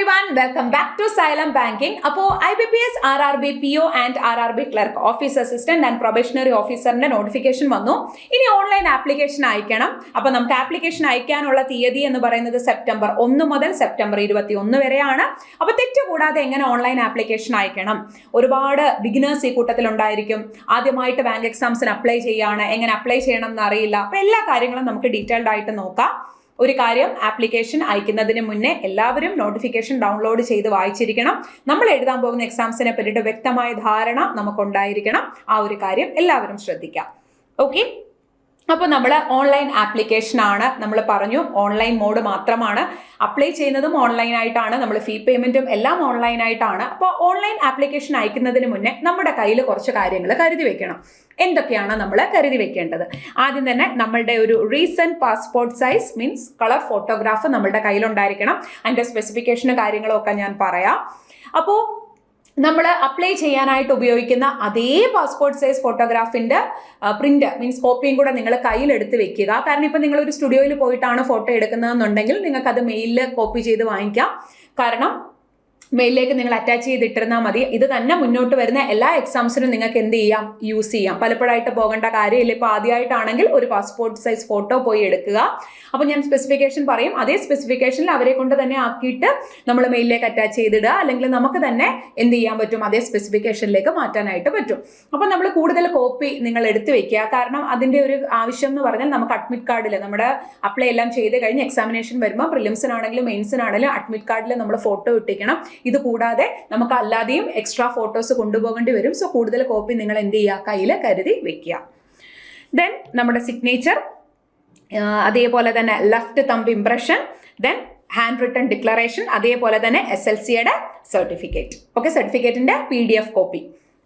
everyone, welcome back to Xylem Banking. അപ്പോൾ IBPS RRB PO and RRB Clerk Office Assistant and Probationary Officerന്റെ notification വന്നു. ഇനി online application അയക്കണം. അപ്പോൾ നമുക്ക് ആപ്ലിക്കേഷൻ അയക്കാനുള്ള തീയതി എന്ന് പറയുന്നത് സെപ്റ്റംബർ 1 മുതൽ സെപ്റ്റംബർ 21 വരെയാണ്. അപ്പോൾ തെറ്റുകൂടാതെ എങ്ങനെ ഓൺലൈൻ ആപ്ലിക്കേഷൻ അയക്കണം? ഒരുപാട് ബിഗിനേഴ്സ് ഈ കൂട്ടത്തിൽ ഉണ്ടായിരിക്കും. ആദ്യമായിട്ട് ബാങ്ക് എക്സാംസിന് അപ്ലൈ ചെയ്യാണ്, എങ്ങനെ അപ്ലൈ ചെയ്യണം എന്നറിയില്ല. അപ്പോൾ എല്ലാ കാര്യങ്ങളും നമുക്ക് ഡീറ്റെയിൽഡ് ആയിട്ട് നോക്കാം. ഒരു കാര്യം, ആപ്ലിക്കേഷൻ അയക്കുന്നതിന് മുന്നേ എല്ലാവരും നോട്ടിഫിക്കേഷൻ ഡൗൺലോഡ് ചെയ്ത് വായിച്ചിരിക്കണം. നമ്മൾ എഴുതാൻ പോകുന്ന എക്സാംസിനെ പറ്റിയിട്ട് വ്യക്തമായ ധാരണ നമുക്കുണ്ടായിരിക്കണം. ആ ഒരു കാര്യം എല്ലാവരും ശ്രദ്ധിക്കാം. ഓക്കെ, അപ്പോൾ നമ്മൾ ഓൺലൈൻ ആപ്ലിക്കേഷൻ ആണ്. നമ്മൾ പറഞ്ഞു ഓൺലൈൻ മോഡ് മാത്രമാണ്. അപ്ലൈ ചെയ്യുന്നതും ഓൺലൈനായിട്ടാണ്, നമ്മൾ ഫീ പേയ്മെൻറ്റും എല്ലാം ഓൺലൈനായിട്ടാണ്. അപ്പോൾ ഓൺലൈൻ ആപ്ലിക്കേഷൻ അയക്കുന്നതിന് മുന്നേ നമ്മുടെ കയ്യിൽ കുറച്ച് കാര്യങ്ങൾ കരുതി വെക്കണം. എന്തൊക്കെയാണ് നമ്മൾ കരുതി വെക്കേണ്ടത്? ആദ്യം തന്നെ നമ്മളുടെ ഒരു recent passport size means colour photograph നമ്മളുടെ കയ്യിലുണ്ടായിരിക്കണം. അതിൻ്റെ സ്പെസിഫിക്കേഷനും കാര്യങ്ങളും ഒക്കെ ഞാൻ പറയാം. അപ്പോൾ നമ്മൾ അപ്ലൈ ചെയ്യാനായിട്ട് ഉപയോഗിക്കുന്ന അതേ പാസ്പോർട്ട് സൈസ് ഫോട്ടോഗ്രാഫിൻ്റെ പ്രിന്റ് മീൻസ് കോപ്പിയും കൂടെ നിങ്ങൾ കയ്യിലെടുത്ത് വെക്കുക. കാരണം ഇപ്പം നിങ്ങളൊരു സ്റ്റുഡിയോയിൽ പോയിട്ടാണ് ഫോട്ടോ എടുക്കുന്നതെന്നുണ്ടെങ്കിൽ നിങ്ങൾക്കത് മെയിലിൽ കോപ്പി ചെയ്ത് വാങ്ങിക്കാം. കാരണം മെയിലിലേക്ക് നിങ്ങൾ അറ്റാച്ച് ചെയ്തിട്ടിരുന്നാൽ മതി. ഇത് തന്നെ മുന്നോട്ട് വരുന്ന എല്ലാ എക്സാംസിനും നിങ്ങൾക്ക് എന്ത് ചെയ്യാം, യൂസ് ചെയ്യാം. പലപ്പോഴായിട്ട് പോകേണ്ട കാര്യമില്ല. ഇപ്പോൾ ആദ്യമായിട്ടാണെങ്കിൽ ഒരു പാസ്പോർട്ട് സൈസ് ഫോട്ടോ പോയി എടുക്കുക. അപ്പോൾ ഞാൻ സ്പെസിഫിക്കേഷൻ പറയും, അതേ സ്പെസിഫിക്കേഷനിൽ അവരെ കൊണ്ട് തന്നെ ആക്കിയിട്ട് നമ്മൾ മെയിലിലേക്ക് അറ്റാച്ച് ചെയ്തിടുക. അല്ലെങ്കിൽ നമുക്ക് തന്നെ എന്ത് ചെയ്യാൻ പറ്റും, അതേ സ്പെസിഫിക്കേഷനിലേക്ക് മാറ്റാനായിട്ട് പറ്റും. അപ്പോൾ നമ്മൾ കൂടുതൽ കോപ്പി നിങ്ങൾ എടുത്തു വെക്കുക. കാരണം അതിൻ്റെ ഒരു ആവശ്യം എന്ന് പറഞ്ഞാൽ നമുക്ക് അഡ്മിറ്റ് കാർഡിൽ നമ്മുടെ അപ്ലൈ എല്ലാം ചെയ്ത് കഴിഞ്ഞ് എക്സാമിനേഷൻ വരുമ്പോൾ പ്രിലിംസിനാണെങ്കിലും മെയിൻസിനാണെങ്കിലും അഡ്മിറ്റ് കാർഡിൽ നമ്മൾ ഫോട്ടോ ഇട്ടിക്കണം. ഇത് കൂടാതെ നമുക്ക് അല്ലാതെയും എക്സ്ട്രാ ഫോട്ടോസ് കൊണ്ടുപോകേണ്ടി വരും. സോ കൂടുതൽ കോപ്പി നിങ്ങൾ എന്ത് ചെയ്യുക, കയ്യിൽ കരുതി വെക്കുക. ദെൻ നമ്മുടെ സിഗ്നേച്ചർ, അതേപോലെ തന്നെ left thumb impression, then handwritten declaration, അതേപോലെ തന്നെ SLCയുടെ സർട്ടിഫിക്കറ്റ്. ഓക്കെ, സർട്ടിഫിക്കറ്റിൻ്റെ PDF കോപ്പി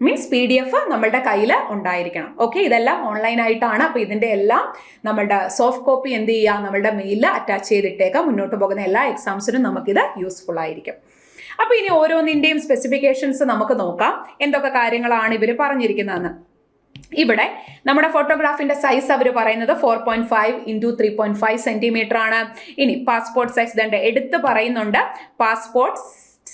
മീൻസ് PDF നമ്മളുടെ കയ്യിൽ ഉണ്ടായിരിക്കണം. ഓക്കെ, ഇതെല്ലാം ഓൺലൈനായിട്ടാണ്. അപ്പോൾ ഇതിൻ്റെ എല്ലാം നമ്മളുടെ സോഫ്റ്റ് കോപ്പി എന്ത് ചെയ്യുക, നമ്മളുടെ മെയിലിൽ അറ്റാച്ച് ചെയ്തിട്ടേക്കാം. മുന്നോട്ട് പോകുന്ന എല്ലാ എക്സാംസിനും നമുക്കിത് യൂസ്ഫുൾ ആയിരിക്കും. അപ്പോൾ ഇനി ഓരോന്നിൻ്റെയും സ്പെസിഫിക്കേഷൻസ് നമുക്ക് നോക്കാം. എന്തൊക്കെ കാര്യങ്ങളാണ് ഇവർ പറഞ്ഞിരിക്കുന്നതെന്ന്. ഇവിടെ നമ്മുടെ ഫോട്ടോഗ്രാഫിന്റെ സൈസ് അവർ പറയുന്നത് 4.5 × 3.5 സെന്റിമീറ്റർ ആണ്. ഇനി പാസ്പോർട്ട് സൈസ് ദണ്ട് എടുത്ത് പറയുന്നുണ്ട്. പാസ്പോർട്ട്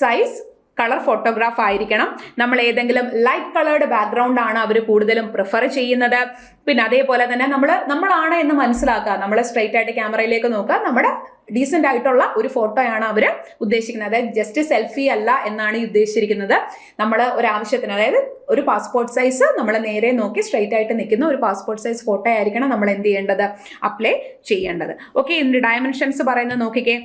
സൈസ് കളർ ഫോട്ടോഗ്രാഫ് ആയിരിക്കണം. നമ്മൾ ഏതെങ്കിലും ലൈറ്റ് കളേർഡ് ബാക്ക്ഗ്രൗണ്ട് ആണ് അവർ കൂടുതലും പ്രിഫർ ചെയ്യുന്നത്. പിന്നെ അതേപോലെ തന്നെ നമ്മളാണ് എന്ന് മനസ്സിലാക്കുക. നമ്മൾ സ്ട്രെയിറ്റ് ആയിട്ട് ക്യാമറയിലേക്ക് നോക്കുക. നമ്മുടെ ഡീസൻ്റ് ആയിട്ടുള്ള ഒരു ഫോട്ടോയാണ് അവർ ഉദ്ദേശിക്കുന്നത്. അതായത് ജസ്റ്റ് സെൽഫി അല്ല എന്നാണ് ഈ ഉദ്ദേശിച്ചിരിക്കുന്നത്. നമ്മൾ ഒരാവശ്യത്തിന്, അതായത് ഒരു പാസ്പോർട്ട് സൈസ് നമ്മൾ നേരെ നോക്കി സ്ട്രെയിറ്റ് ആയിട്ട് നിൽക്കുന്ന ഒരു പാസ്പോർട്ട് സൈസ് ഫോട്ടോ ആയിരിക്കണം നമ്മൾ എന്ത് ചെയ്യേണ്ടത്, അപ്ലൈ ചെയ്യേണ്ടത്. ഓക്കെ, ഇതിൻ്റെ ഡയമെൻഷൻസ് പറയുന്നത് നോക്കിക്കേ.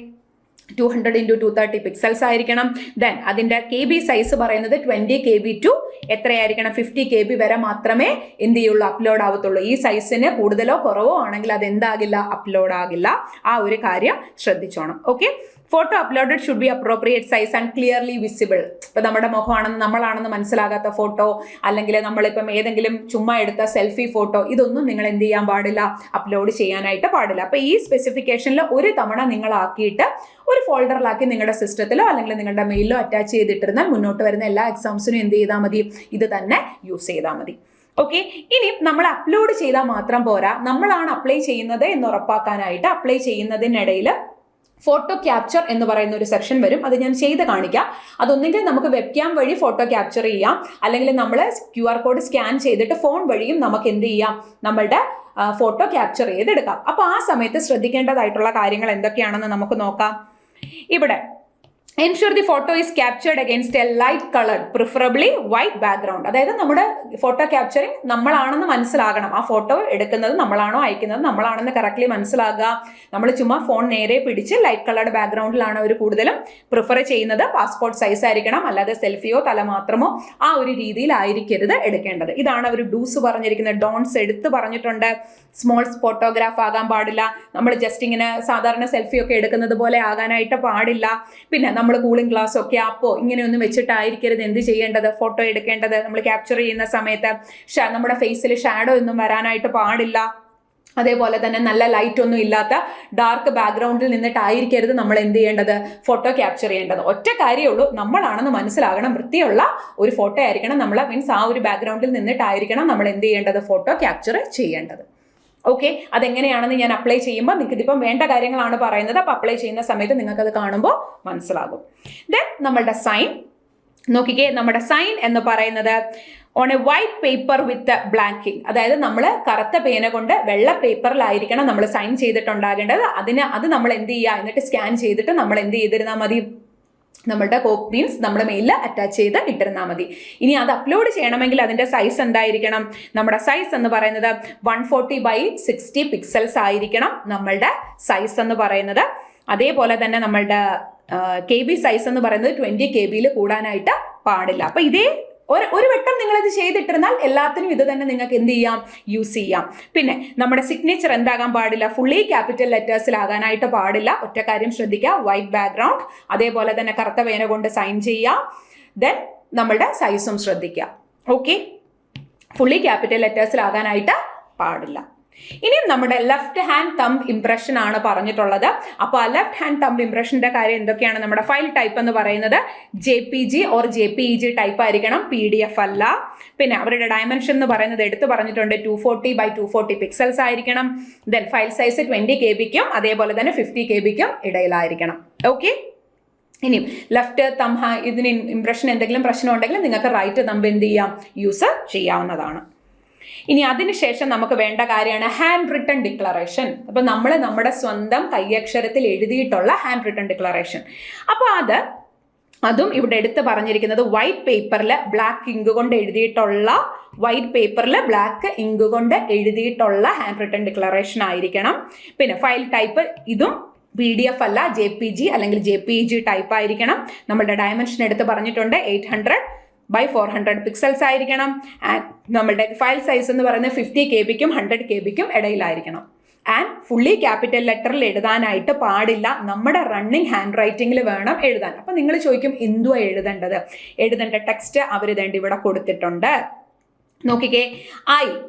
200 × 230 പിക്സൽസ് ആയിരിക്കണം. ദെൻ അതിൻ്റെ KB സൈസ് പറയുന്നത് 20 KB ടു എത്രയായിരിക്കണം, 50 KB വരെ മാത്രമേ എന്ത് ചെയ്യുള്ളൂ, അപ്ലോഡ് ആവത്തുള്ളൂ. ഈ സൈസിന് കൂടുതലോ കുറവോ ആണെങ്കിൽ അത് എന്താകില്ല, അപ്ലോഡ് ആകില്ല. ആ ഒരു കാര്യം ശ്രദ്ധിച്ചോണം. Okay, photo uploaded should be appropriate size and clearly visible. ഇപ്പം നമ്മുടെ മുഖമാണെന്ന് നമ്മളാണെന്ന് മനസ്സിലാകാത്ത ഫോട്ടോ, അല്ലെങ്കിൽ നമ്മളിപ്പം ഏതെങ്കിലും ചുമ്മാ എടുത്ത സെൽഫി ഫോട്ടോ, ഇതൊന്നും നിങ്ങൾ എന്ത് ചെയ്യാൻ പാടില്ല, അപ്ലോഡ് ചെയ്യാനായിട്ട് പാടില്ല. അപ്പോൾ ഈ സ്പെസിഫിക്കേഷനിൽ ഒരു തവണ നിങ്ങളാക്കിയിട്ട് ഒരു ഫോൾഡറിലാക്കി നിങ്ങളുടെ സിസ്റ്റത്തിലോ അല്ലെങ്കിൽ നിങ്ങളുടെ മെയിലിലോ അറ്റാച്ച് ചെയ്തിട്ടിരുന്നാൽ മുന്നോട്ട് വരുന്ന എല്ലാ എക്സാംസിനും എന്ത് ചെയ്താൽ മതി, ഇത് തന്നെ യൂസ് ചെയ്താൽ മതി. ഓക്കെ, ഇനി നമ്മൾ അപ്ലോഡ് ചെയ്താൽ മാത്രം പോരാ, നമ്മളാണ് അപ്ലൈ ചെയ്യുന്നത് എന്ന് ഉറപ്പാക്കാനായിട്ട് അപ്ലൈ ചെയ്യുന്നതിനിടയിൽ ഫോട്ടോ ക്യാപ്ചർ എന്ന് പറയുന്ന ഒരു സെക്ഷൻ വരും. അത് ഞാൻ ചെയ്ത് കാണിക്കാം. അതൊന്നെങ്കിൽ നമുക്ക് വെബ് ക്യാം വഴി ഫോട്ടോ ക്യാപ്ചർ ചെയ്യാം, അല്ലെങ്കിൽ നമ്മൾ QR കോഡ് സ്കാൻ ചെയ്തിട്ട് ഫോൺ വഴിയും നമുക്ക് എന്ത് ചെയ്യാം, നമ്മളുടെ ഫോട്ടോ ക്യാപ്ചർ ചെയ്തെടുക്കാം. അപ്പോൾ ആ സമയത്ത് ശ്രദ്ധിക്കേണ്ടതായിട്ടുള്ള കാര്യങ്ങൾ എന്തൊക്കെയാണെന്ന് നമുക്ക് നോക്കാം. ഇവിടെ ensure the photo is captured against a light colored preferably white background. അതായത് നമ്മുടെ ഫോട്ടോ ക്യാപ്ചറിങ് നമ്മളാണെന്ന് മനസ്സിലാകണം. ആ ഫോട്ടോ എടുക്കുന്നത് നമ്മളാണോ അയക്കുന്നത് നമ്മളാണെന്ന് കറക്റ്റ്ലി മനസ്സിലാകുക. നമ്മൾ ചുമ്മാ ഫോൺ നേരെ പിടിച്ച് ലൈറ്റ് കളർഡ് ബാക്ക്ഗ്രൗണ്ടിലാണ് അവർ കൂടുതലും പ്രിഫർ ചെയ്യുന്നത്. പാസ്പോർട്ട് സൈസ് ആയിരിക്കണം, അല്ലാതെ സെൽഫിയോ തല മാത്രമോ ആ ഒരു രീതിയിലായിരിക്കരുത് എടുക്കേണ്ടത്. ഇതാണ് അവർ ഡൂസ് പറഞ്ഞിരിക്കുന്നത്. ഡോൺസ് എടുത്ത് പറഞ്ഞിട്ടുണ്ട്. സ്മോൾ ഫോട്ടോഗ്രാഫ് ആകാൻ പാടില്ല. നമ്മൾ ജസ്റ്റ് ഇങ്ങനെ സാധാരണ സെൽഫിയൊക്കെ എടുക്കുന്നത് പോലെ ആകാനായിട്ട് പാടില്ല. പിന്നെ നമ്മൾ കൂളിംഗ് ഗ്ലാസ് ഒക്കെ ആപ്പോ ഇങ്ങനെയൊന്നും വെച്ചിട്ടായിരിക്കരുത് എന്ത് ചെയ്യേണ്ടത്, ഫോട്ടോ എടുക്കേണ്ടത്. നമ്മൾ ക്യാപ്ചർ ചെയ്യുന്ന സമയത്ത് നമ്മുടെ ഫേസിൽ ഷാഡോ ഒന്നും വരാനായിട്ട് പാടില്ല. അതേപോലെ തന്നെ നല്ല ലൈറ്റ് ഒന്നും ഇല്ലാത്ത ഡാർക്ക് ബാക്ക്ഗ്രൗണ്ടിൽ നിന്നിട്ടായിരിക്കരുത് നമ്മൾ എന്ത് ചെയ്യേണ്ടത്, ഫോട്ടോ ക്യാപ്ചർ ചെയ്യേണ്ടത്. ഒറ്റ കാര്യമുള്ളൂ, നമ്മളാണെന്ന് മനസ്സിലാകണം. വൃത്തിയുള്ള ഒരു ഫോട്ടോ ആയിരിക്കണം നമ്മൾ, മീൻസ് ആ ഒരു ബാക്ക്ഗ്രൗണ്ടിൽ നിന്നിട്ടായിരിക്കണം നമ്മൾ എന്ത് ചെയ്യേണ്ടത്, ഫോട്ടോ ക്യാപ്ചർ ചെയ്യേണ്ടത്. ഓക്കെ, അതെങ്ങനെയാണെന്ന് ഞാൻ അപ്ലൈ ചെയ്യുമ്പോൾ നിങ്ങൾക്ക് ഇതിപ്പം വേണ്ട കാര്യങ്ങളാണ് പറയുന്നത്. അപ്പോൾ അപ്ലൈ ചെയ്യുന്ന സമയത്ത് നിങ്ങൾക്കത് കാണുമ്പോൾ മനസ്സിലാകും. ദെൻ നമ്മളുടെ സൈൻ നോക്കിക്കേ. നമ്മുടെ സൈൻ എന്ന് പറയുന്നത് on A white paper with blanking, അതായത് നമ്മൾ കറുത്ത പേന കൊണ്ട് വെള്ള പേപ്പറിലായിരിക്കണം നമ്മൾ സൈൻ ചെയ്തിട്ടുണ്ടാകേണ്ടത്. അത് നമ്മൾ എന്ത് ചെയ്യുക, എന്നിട്ട് സ്കാൻ ചെയ്തിട്ട് നമ്മൾ എന്ത് ചെയ്തിരുന്നാൽ മതി, നമ്മളുടെ മീൻസ് നമ്മുടെ മെയിലിൽ അറ്റാച്ച് ചെയ്ത് ഇട്ടിരുന്നാൽ മതി. ഇനി അത് അപ്ലോഡ് ചെയ്യണമെങ്കിൽ അതിൻ്റെ സൈസ് എന്തായിരിക്കണം, നമ്മുടെ സൈസ് എന്ന് പറയുന്നത് 140x60 പിക്സൽസ് ആയിരിക്കണം നമ്മളുടെ സൈസ് എന്ന് പറയുന്നത്. അതേപോലെ തന്നെ നമ്മളുടെ KB സൈസ് എന്ന് പറയുന്നത് 20 KB കൂടാനായിട്ട് പാടില്ല. അപ്പം ഇതേ ഒരു വട്ടം നിങ്ങളിത് ചെയ്തിട്ടിരുന്നാൽ എല്ലാത്തിനും ഇത് തന്നെ നിങ്ങൾക്ക് എന്ത് ചെയ്യാം, യൂസ് ചെയ്യാം. പിന്നെ നമ്മുടെ സിഗ്നേച്ചർ എന്താകാൻ പാടില്ല, ഫുള്ളി ക്യാപിറ്റൽ ലെറ്റേഴ്സിലാകാനായിട്ട് പാടില്ല. ഒറ്റ കാര്യം ശ്രദ്ധിക്കുക, വൈറ്റ് ബാക്ക്ഗ്രൗണ്ട്, അതേപോലെ തന്നെ കറുത്ത പേന കൊണ്ട് സൈൻ ചെയ്യുക. ദെൻ നമ്മളുടെ സൈസും ശ്രദ്ധിക്കുക. ഓക്കെ, ഫുള്ളി ക്യാപിറ്റൽ ലെറ്റേഴ്സിലാകാനായിട്ട് പാടില്ല. ഇനി നമ്മുടെ ലെഫ്റ്റ് ഹാൻഡ് തമ്പ് ഇംപ്രഷൻ ആണ് പറഞ്ഞിട്ടുള്ളത്. അപ്പോൾ ആ ലെഫ്റ്റ് ഹാൻഡ് തമ്പ് ഇംപ്രഷന്റെ കാര്യം എന്തൊക്കെയാണ്, നമ്മുടെ ഫയൽ ടൈപ്പ് എന്ന് പറയുന്നത് JPG ഓർ JPEG ടൈപ്പ് ആയിരിക്കണം, PDF അല്ല. പിന്നെ അവരുടെ ഡയമെൻഷൻ എന്ന് പറയുന്നത് എടുത്ത് പറഞ്ഞിട്ടുണ്ട് 240x240 പിക്സൽസ് ആയിരിക്കണം. ദെൻ ഫയൽ സൈസ് 20 KB അതേപോലെ തന്നെ 50 KB ഇടയിലായിരിക്കണം. ഓക്കെ, ഇനിയും ലെഫ്റ്റ് തമ്പ് ഇതിന് ഇംപ്രഷൻ എന്തെങ്കിലും പ്രശ്നം ഉണ്ടെങ്കിൽ നിങ്ങൾക്ക് റൈറ്റ് തമ്പ് എന്ത് ചെയ്യാം, യൂസ് ചെയ്യാവുന്നതാണ്. ഇനി അതിനുശേഷം നമുക്ക് വേണ്ട കാര്യമാണ് ഹാൻഡ് റിട്ടൺ ഡിക്ലറേഷൻ. അപ്പം നമ്മൾ നമ്മുടെ സ്വന്തം കൈയക്ഷരത്തിൽ എഴുതിയിട്ടുള്ള ഹാൻഡ് റിട്ടൺ ഡിക്ലറേഷൻ. അപ്പോൾ അതും ഇവിടെ എടുത്ത് പറഞ്ഞിരിക്കുന്നത് വൈറ്റ് പേപ്പറിൽ ബ്ലാക്ക് ഇങ്ക് കൊണ്ട് എഴുതിയിട്ടുള്ള ഹാൻഡ് റിട്ടൺ ഡിക്ലറേഷൻ ആയിരിക്കണം. പിന്നെ ഫയൽ ടൈപ്പ് ഇതും PDF അല്ല, JPG അല്ലെങ്കിൽ JPEG ടൈപ്പ് ആയിരിക്കണം. നമ്മളുടെ ഡയമെൻഷൻ എടുത്ത് പറഞ്ഞിട്ടുണ്ട് 800x400 പിക്സൽസ് ആയിരിക്കണം. നമ്മളുടെ ഫയൽ സൈസ് എന്ന് പറയുന്നത് 50 KB 100 KB ഇടയിലായിരിക്കണം. ആൻഡ് ഫുള്ളി ക്യാപിറ്റൽ ലെറ്ററിൽ എഴുതാനായിട്ട് പാടില്ല, നമ്മുടെ റണ്ണിങ് ഹാൻഡ് റൈറ്റിംഗിൽ വേണം എഴുതാൻ. അപ്പം നിങ്ങൾ ചോദിക്കും എന്തുവാ എഴുതേണ്ടത്, എഴുതേണ്ട ടെക്സ്റ്റ് അവർ ഇവിടെ കൊടുത്തിട്ടുണ്ട്. നോക്കിക്കേ,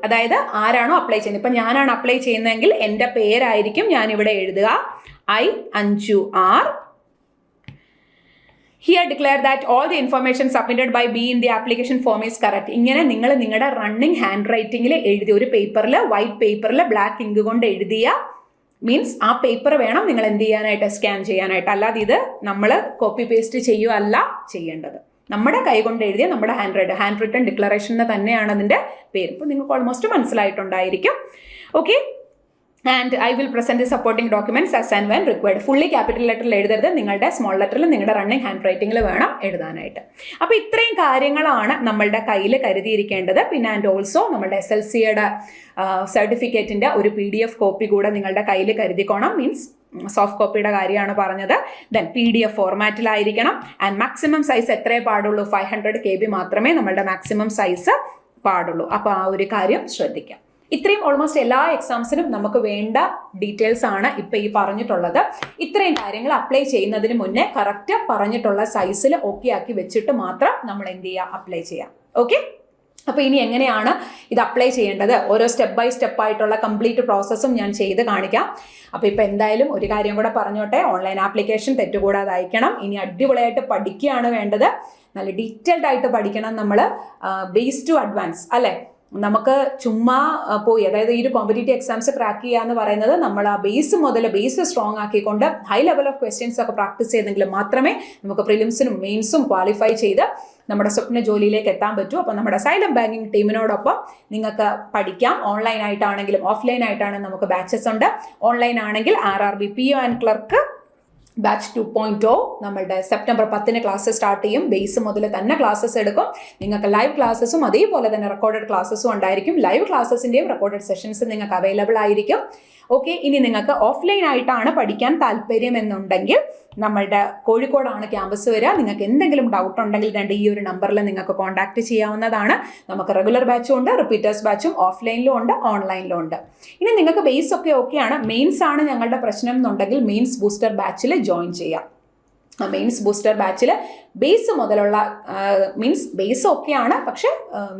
അതായത് ആരാണോ അപ്ലൈ ചെയ്യുന്നത്, ഇപ്പം ഞാനാണ് അപ്ലൈ ചെയ്യുന്നതെങ്കിൽ എൻ്റെ പേരായിരിക്കും ഞാനിവിടെ എഴുതുക, I Anju R. Here declare that all the information submitted by B in the application form is correct. ഇങ്ങനെ നിങ്ങൾ നിങ്ങളുടെ റണ്ണിങ് ഹാൻഡ് റൈറ്റിംഗിൽ എഴുതിയ ഒരു പേപ്പറിൽ വൈറ്റ് പേപ്പറിൽ ബ്ലാക്ക് ഇങ്ക് കൊണ്ട് എഴുതിയ മീൻസ് ആ പേപ്പർ വേണം നിങ്ങൾ എന്ത് ചെയ്യാനായിട്ട്, സ്കാൻ ചെയ്യാനായിട്ട്. അല്ലാതെ ഇത് നമ്മൾ കോപ്പി പേസ്റ്റ് ചെയ്യുകയല്ല ചെയ്യേണ്ടത്. നമ്മുടെ കൈ കൊണ്ട് എഴുതിയ നമ്മുടെ ഹാൻഡ് റിട്ടൺ ഡിക്ലറേഷൻ എന്ന് തന്നെയാണ് അതിൻ്റെ പേര്. ഇപ്പോൾ നിങ്ങൾക്ക് ഓൾമോസ്റ്റ് മനസ്സിലായിട്ടുണ്ടായിരിക്കും. Okay, and I will present the supporting documents as and when required. Fully capital ലെറ്ററിൽ എഴുതരുത്, നിങ്ങളുടെ സ്മോൾ ലെറ്ററിൽ നിങ്ങളുടെ റണ്ണിങ് ഹാൻഡ് റൈറ്റിംഗിൽ വേണം എഴുതാനായിട്ട്. അപ്പോൾ ഇത്രയും കാര്യങ്ങളാണ് നമ്മളുടെ കയ്യിൽ കരുതിയിരിക്കേണ്ടത്. പിന്നെ ആൻഡ് ഓൾസോ നമ്മുടെ SLCയുടെ സർട്ടിഫിക്കറ്റിൻ്റെ ഒരു PDF കോപ്പി കൂടെ നിങ്ങളുടെ കയ്യിൽ കരുതിക്കോണം. മീൻസ് സോഫ്റ്റ് കോപ്പിയുടെ കാര്യമാണ് പറഞ്ഞത്. ദെൻ PDF ഫോർമാറ്റിലായിരിക്കണം. ആൻഡ് മാക്സിമം സൈസ് എത്രയേ പാടുള്ളൂ, 500 KB മാത്രമേ നമ്മളുടെ മാക്സിമം സൈസ് പാടുള്ളൂ. അപ്പോൾ ആ ഒരു കാര്യം ശ്രദ്ധിക്കാം. ഇത്രയും ഓൾമോസ്റ്റ് എല്ലാ എക്സാംസിനും നമുക്ക് വേണ്ട ഡീറ്റെയിൽസ് ആണ് ഇപ്പം ഈ പറഞ്ഞിട്ടുള്ളത്. ഇത്രയും കാര്യങ്ങൾ അപ്ലൈ ചെയ്യുന്നതിന് മുന്നേ കറക്റ്റ് പറഞ്ഞിട്ടുള്ള സൈസിൽ ഓക്കെ ആക്കി വെച്ചിട്ട് മാത്രം നമ്മൾ എന്ത് ചെയ്യുക, അപ്ലൈ ചെയ്യാം. ഓക്കെ, അപ്പോൾ ഇനി എങ്ങനെയാണ് ഇത് അപ്ലൈ ചെയ്യേണ്ടത്, ഓരോ സ്റ്റെപ്പ് ബൈ സ്റ്റെപ്പ് ആയിട്ടുള്ള കംപ്ലീറ്റ് പ്രോസസ്സും ഞാൻ ചെയ്ത് കാണിക്കാം. അപ്പോൾ ഇപ്പോൾ എന്തായാലും ഒരു കാര്യം കൂടെ പറഞ്ഞോട്ടെ, ഓൺലൈൻ ആപ്ലിക്കേഷൻ തെറ്റുകൂടാതെ അയക്കണം. ഇനി അടിപൊളിയായിട്ട് പഠിക്കുകയാണ് വേണ്ടത്, നല്ല ഡീറ്റെയിൽഡ് ആയിട്ട് പഠിക്കണം നമ്മൾ, ബേസ് ടു അഡ്വാൻസ് അല്ലേ. നമുക്ക് ചുമ്മാ പോയി, അതായത് ഈ ഒരു കോമ്പറ്റേറ്റീവ് എക്സാംസ് ക്രാക്ക് ചെയ്യുക എന്ന് പറയുന്നത് നമ്മൾ ആ ബേസ് സ്ട്രോങ് ആക്കിക്കൊണ്ട് ഹൈ ലെവൽ ഓഫ് ക്വസ്റ്റ്യൻസ് ഒക്കെ പ്രാക്ടീസ് ചെയ്തെങ്കിൽ മാത്രമേ നമുക്ക് പ്രിലിംസിനും മെയിൻസും ക്വാളിഫൈ ചെയ്ത് നമ്മുടെ സ്വപ്ന ജോലിയിലേക്ക് എത്താൻ പറ്റൂ. അപ്പോൾ നമ്മുടെ സൈലം ബാങ്കിങ് ടീമിനോടൊപ്പം നിങ്ങൾക്ക് പഠിക്കാം. ഓൺലൈൻ ആയിട്ടാണെങ്കിലും ഓഫ്ലൈൻ ആയിട്ടാണെങ്കിലും നമുക്ക് ബാച്ചസ് ഉണ്ട്. ഓൺലൈൻ ആണെങ്കിൽ RRB PO and clerk batch 2.0 നമ്മളുടെ സെപ്റ്റംബർ 10 ക്ലാസ് സ്റ്റാർട്ട് ചെയ്യും. ബേസ് മുതൽ തന്നെ ക്ലാസ്സസ് എടുക്കും. നിങ്ങൾക്ക് ലൈവ് ക്ലാസ്സസും അതേപോലെ തന്നെ റെക്കോർഡഡ് ക്ലാസ്സസും ഉണ്ടായിരിക്കും. ലൈവ് ക്ലാസ്സസിൻ്റെയും റെക്കോർഡഡ് സെഷൻസും നിങ്ങൾക്ക് അവൈലബിൾ ആയിരിക്കും. ഓക്കെ, ഇനി നിങ്ങൾക്ക് ഓഫ്ലൈൻ ആയിട്ടാണ് പഠിക്കാൻ താല്പര്യം എന്നുണ്ടെങ്കിൽ നമ്മളുടെ കോഴിക്കോടാണ് ക്യാമ്പസ് വരിക. നിങ്ങൾക്ക് എന്തെങ്കിലും ഡൗട്ട് ഉണ്ടെങ്കിൽ ഈ ഒരു നമ്പറിൽ നിങ്ങൾക്ക് കോൺടാക്ട് ചെയ്യാവുന്നതാണ്. നമുക്ക് റെഗുലർ ബാച്ചും ഉണ്ട്, റിപ്പീറ്റേഴ്സ് ബാച്ചും ഓഫ്ലൈനിലും ഉണ്ട്, ഓൺലൈനിലും ഉണ്ട്. ഇനി നിങ്ങൾക്ക് ബേസ് ഒക്കെ ഓക്കെയാണ്, മെയിൻസ് ആണ് ഞങ്ങളുടെ പ്രശ്നം എന്നുണ്ടെങ്കിൽ മെയിൻസ് ബൂസ്റ്റർ ബാച്ചിൽ ജോയിൻ ചെയ്യാം. മെയിൻസ് ബൂസ്റ്റർ ബാച്ചിൽ ബേസ് മുതലുള്ള മീൻസ് ബേസ് ഒക്കെയാണ്, പക്ഷെ